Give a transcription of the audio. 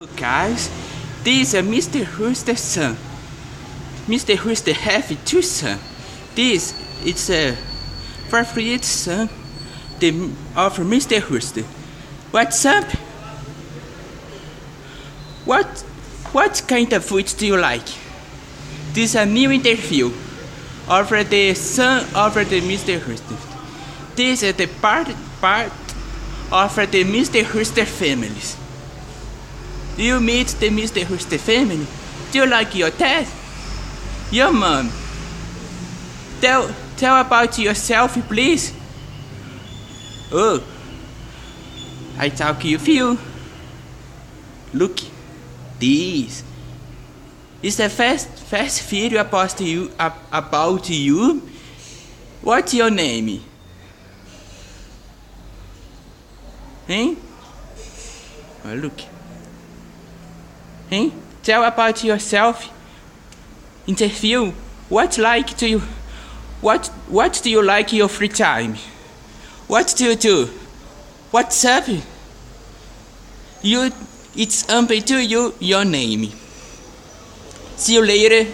Guys, this is Mr. Rooster's son. Mr. Rooster have two sons. This is a favorite son of Mr. Rooster. What's up? What kind of food do you like? This is a new interview of the son of the Mr. Rooster. This is the part of the Mr. Rooster families. You meet the Mr. Rooster family. Do you like your dad? Your mom? Tell about yourself, please. Oh, I talk you feel. Look, this is a fast video about you. What's your name? Hein? Oh, look. Hein? Tell about yourself. Interview. What do you like your free time? What do you do? What's up? It's up to you your name. See you later.